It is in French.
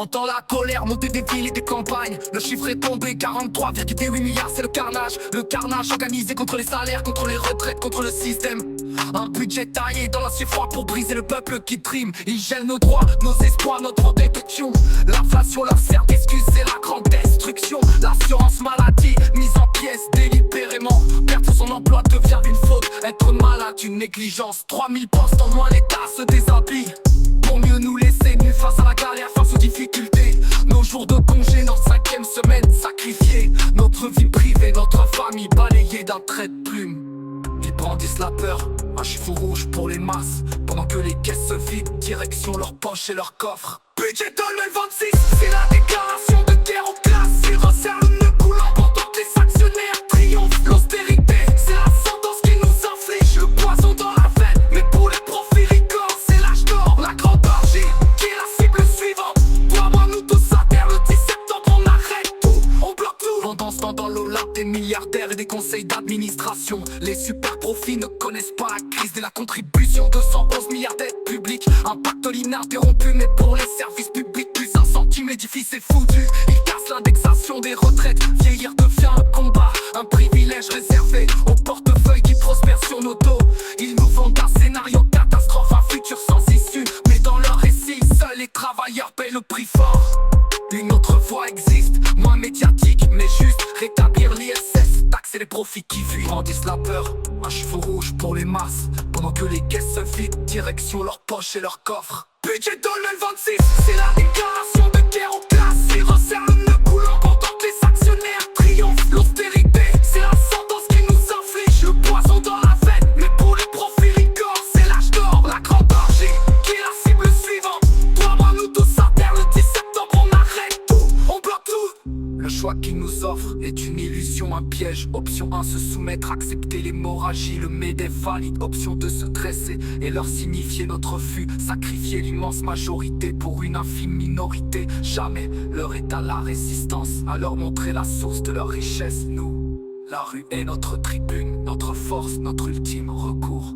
Entends la colère monter des villes et des campagnes. Le chiffre est tombé, 43,8 milliards, c'est le carnage. Le carnage organisé contre les salaires, contre les retraites, contre le système. Un budget taillé dans l'acier froid pour briser le peuple qui trime. Ils gèlent nos droits, nos espoirs, notre détection. L'inflation leur sert d'excuse, c'est la grande destruction. L'assurance maladie, mise en pièces délibérément. Perdre son emploi devient une faute, être malade une négligence. 3000 postes en moins, l'État se déshabille pour mieux nous laisser nus face à la galère, face aux difficultés. Nos jours de congé, notre 5e semaine sacrifiée. Notre vie privée, notre famille balayée d'un trait de plume. Ils brandissent la peur, un chiffre rouge pour les masses. Pendant que les caisses se vident, direction leurs poches et leurs coffres. Budget 2026, c'est la déclaration de guerre aux classes. Ils resserrent le nœud coulant pendant que les actionnaires triomphent. L'austérité, c'est la sentence qui nous inflige le poison dans la veine. Mais pour les profits ricords, c'est l'âge d'or. La grande orgie, qui est la cible suivante. Toi, moi, nous tous à terre, le 10 septembre, on arrête tout, on bloque tout. Pendant ce temps, dans l'olap des milliardaires et des conseils d'administration, les super profits ne connaissent pas la crise de la contribution. 211 milliards d'aides publiques, un pacte ininterrompu. Mais pour les services publics, plus un centime, l'édifice est foutu. Ils cassent l'indexation des retraites, vieillir devient un combat, un privilège réservé aux portefeuilles qui prospèrent sur nos dos. Ils nous vendent un scénario catastrophe, un futur sans issue. Mais dans leur récit, seuls les travailleurs paient le prix fort. Une autre voie existe, moins médiatique mais juste. Rétablir l'ISS, taxer les profits qui fuient. Brandissent la peur, un chiffre rouge pour les masses. Pendant que les caisses se vident, direction leurs poches et leurs coffres. Budget 2026, c'est la déclaration de guerre aux classes. Ils resserrent le nœud coulant pendant que les actionnaires triomphent. L'austérité, c'est la sentence qui nous inflige le poison dans la veine. Mais pour les profits ricords, c'est l'âge d'or. La grande orgie, qui est la cible suivante. Toi, moi, nous tous à terre, le 10 septembre, on arrête tout, on bloque tout. Le choix qu'ils nous offrent est une illusion, un piège. Option 1, se soumettre, accepter l'hémorragie. Le MEDEF valide. Option 2, se dresser et leur signifier notre refus. Sacrifier l'immense majorité pour une infime minorité. Jamais l'heure est à la résistance, à leur montrer la source de leur richesse. Nous, la rue est notre tribune, notre force, notre ultime recours.